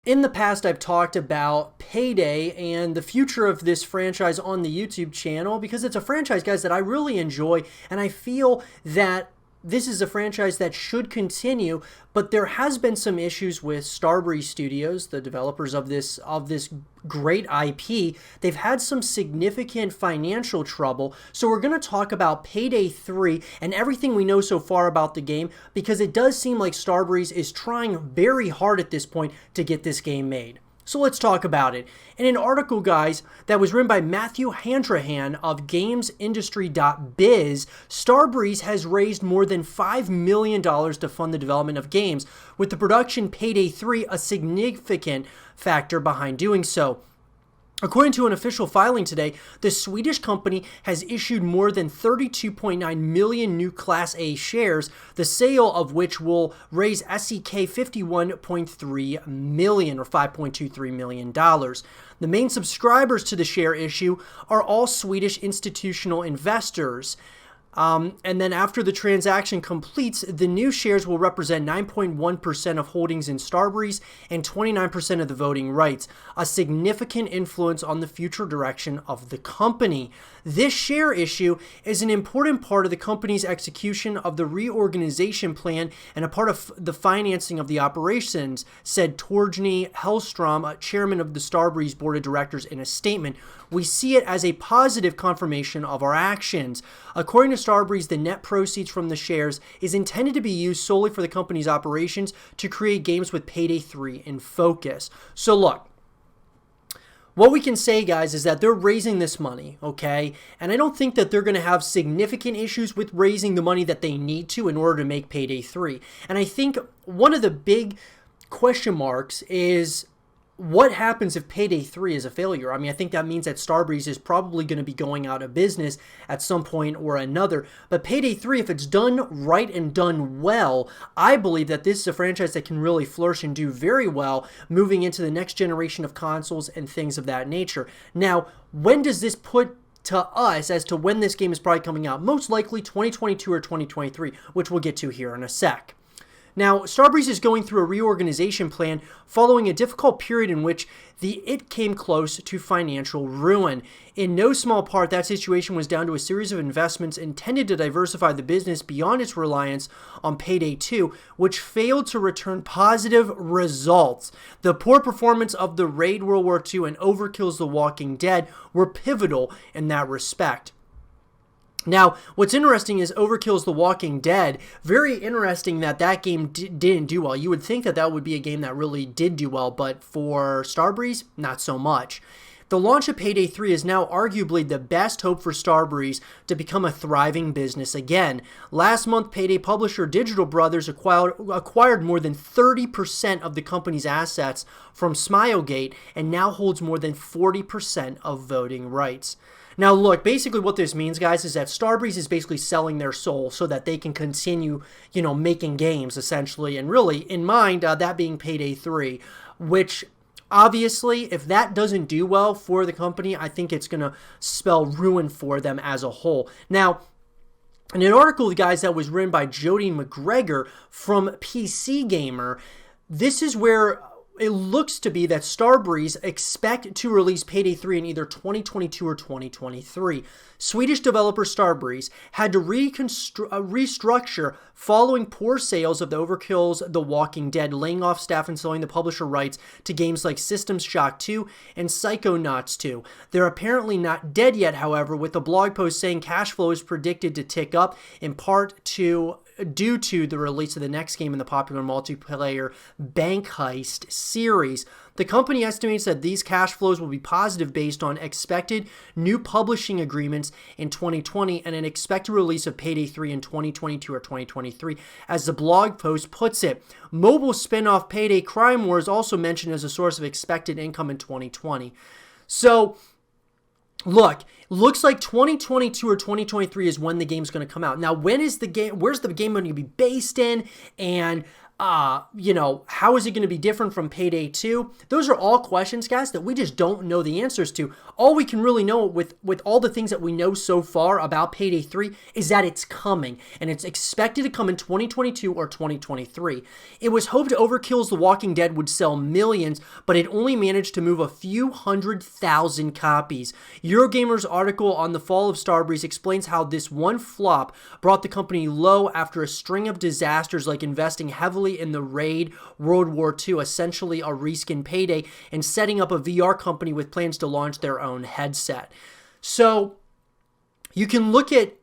In the past, I've talked about Payday and the future of this franchise on the YouTube channel because it's a franchise, guys, that I really enjoy, and I feel that this is a franchise that should continue, but there has been some issues with Starbreeze Studios, the developers of this great IP. They've had some significant financial trouble, so we're going to talk about Payday 3 and everything we know so far about the game, because it does seem like Starbreeze is trying very hard at this point to get this game made. So let's talk about it. In an article, guys, that was written by Matthew Handrahan of GamesIndustry.biz, Starbreeze has raised more than $5 million to fund the development of games, with the production Payday 3 a significant factor behind doing so. According to an official filing today, the Swedish company has issued more than 32.9 million new Class A shares, the sale of which will raise SEK 51.3 million or $5.23 million. The main subscribers to the share issue are all Swedish institutional investors. And then after the transaction completes, the new shares will represent 9.1% of holdings in Starbreeze and 29% of the voting rights, a significant influence on the future direction of the company. This share issue is an important part of the company's execution of the reorganization plan and a part of the financing of the operations, said Torgny Hellstrom, chairman of the Starbreeze board of directors, in a statement. We see it as a positive confirmation of our actions. According to Starbreeze, the net proceeds from the shares is intended to be used solely for the company's operations to create games with Payday 3 in focus. So look, what we can say, guys, is that they're raising this money, okay? And I don't think that they're going to have significant issues with raising the money that they need to in order to make Payday 3. And I think one of the big question marks is, what happens if Payday 3 is a failure? I mean, I think that means that Starbreeze is probably going to be going out of business at some point or another. But Payday 3, if it's done right and done well, I believe that this is a franchise that can really flourish and do very well moving into the next generation of consoles and things of that nature. Now, when does this put to us as to when this game is probably coming out? Most likely 2022 or 2023, which we'll get to here in a sec. Now, Starbreeze is going through a reorganization plan following a difficult period in which it came close to financial ruin. In no small part, that situation was down to a series of investments intended to diversify the business beyond its reliance on Payday 2, which failed to return positive results. The poor performance of The Raid World War II and Overkill's The Walking Dead were pivotal in that respect. Now, what's interesting is Overkill's The Walking Dead. Very interesting that that game didn't do well. You would think that that would be a game that really did do well, but for Starbreeze, not so much. The launch of Payday 3 is now arguably the best hope for Starbreeze to become a thriving business again. Last month, Payday publisher Digital Brothers acquired more than 30% of the company's assets from Smilegate and now holds more than 40% of voting rights. Now, look, basically what this means, guys, is that Starbreeze is basically selling their soul so that they can continue, making games, essentially, and really, in mind, that being Payday 3, which, obviously, if that doesn't do well for the company, I think it's going to spell ruin for them as a whole. Now, in an article, guys, that was written by Jody McGregor from PC Gamer, this is where it looks to be that Starbreeze expect to release Payday 3 in either 2022 or 2023. Swedish developer Starbreeze had to restructure following poor sales of the Overkill's The Walking Dead, laying off staff and selling the publisher rights to games like System Shock 2 and Psychonauts 2. They're apparently not dead yet, however, with the blog post saying cash flow is predicted to tick up, in part due to the release of the next game in the popular multiplayer Bank Heist series. The company estimates that these cash flows will be positive based on expected new publishing agreements in 2020 and an expected release of Payday 3 in 2022 or 2023. As the blog post puts it, mobile spin-off Payday Crime War is also mentioned as a source of expected income in 2020. So, look, looks like 2022 or 2023 is when the game's going to come out. Now, when is the game? Where's the game going to be based in? And how is it going to be different from Payday 2? Those are all questions, guys, that we just don't know the answers to. All we can really know with all the things that we know so far about Payday 3 is that it's coming, and it's expected to come in 2022 or 2023. It was hoped Overkill's The Walking Dead would sell millions, but it only managed to move a few 100,000 copies. Eurogamer's article on the fall of Starbreeze explains how this one flop brought the company low after a string of disasters like investing heavily in the Raid, World War II, essentially a reskin Payday, and setting up a VR company with plans to launch their own headset. So you can look at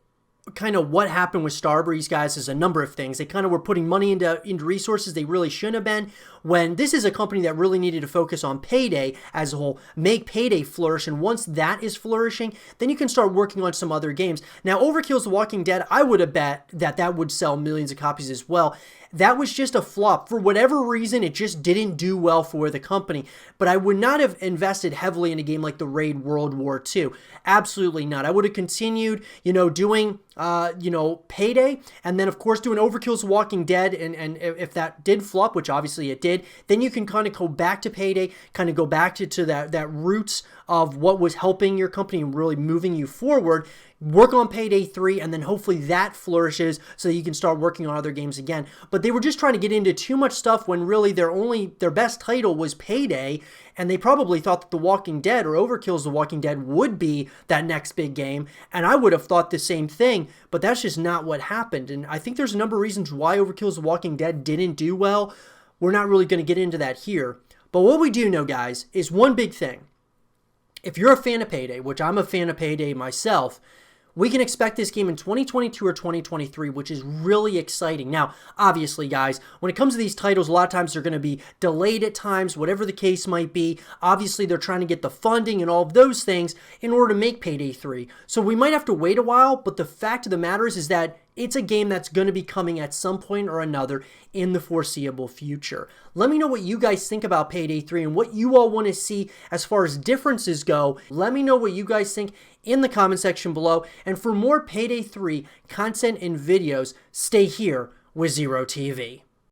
kind of what happened with Starbreeze, guys, is a number of things. They kind of were putting money into resources they really shouldn't have been, when this is a company that really needed to focus on Payday as a whole, make Payday flourish, and once that is flourishing, then you can start working on some other games. Now, Overkill's The Walking Dead, I would have bet that would sell millions of copies as well. That was just a flop. For whatever reason, it just didn't do well for the company. But I would not have invested heavily in a game like the Raid World War II. Absolutely not. I would have continued, doing, Payday, and then, of course, doing Overkill's Walking Dead, and if that did flop, which obviously it did, then you can kind of go back to Payday, kind of go back to that roots of what was helping your company and really moving you forward. Work on Payday 3, and then hopefully that flourishes so that you can start working on other games again. But they were just trying to get into too much stuff when really their best title was Payday, and they probably thought that The Walking Dead or Overkill's The Walking Dead would be that next big game, and I would have thought the same thing, but that's just not what happened. And I think there's a number of reasons why Overkill's The Walking Dead didn't do well. We're not really going to get into that here. But what we do know, guys, is one big thing. If you're a fan of Payday, which I'm a fan of Payday myself, we can expect this game in 2022 or 2023, which is really exciting. Now, obviously, guys, when it comes to these titles, a lot of times they're going to be delayed at times, whatever the case might be. Obviously, they're trying to get the funding and all of those things in order to make Payday 3. So we might have to wait a while, but the fact of the matter is that it's a game that's going to be coming at some point or another in the foreseeable future. Let me know what you guys think about Payday 3 and what you all want to see as far as differences go. Let me know what you guys think in the comment section below. And for more Payday 3 content and videos, stay here with Zero TV.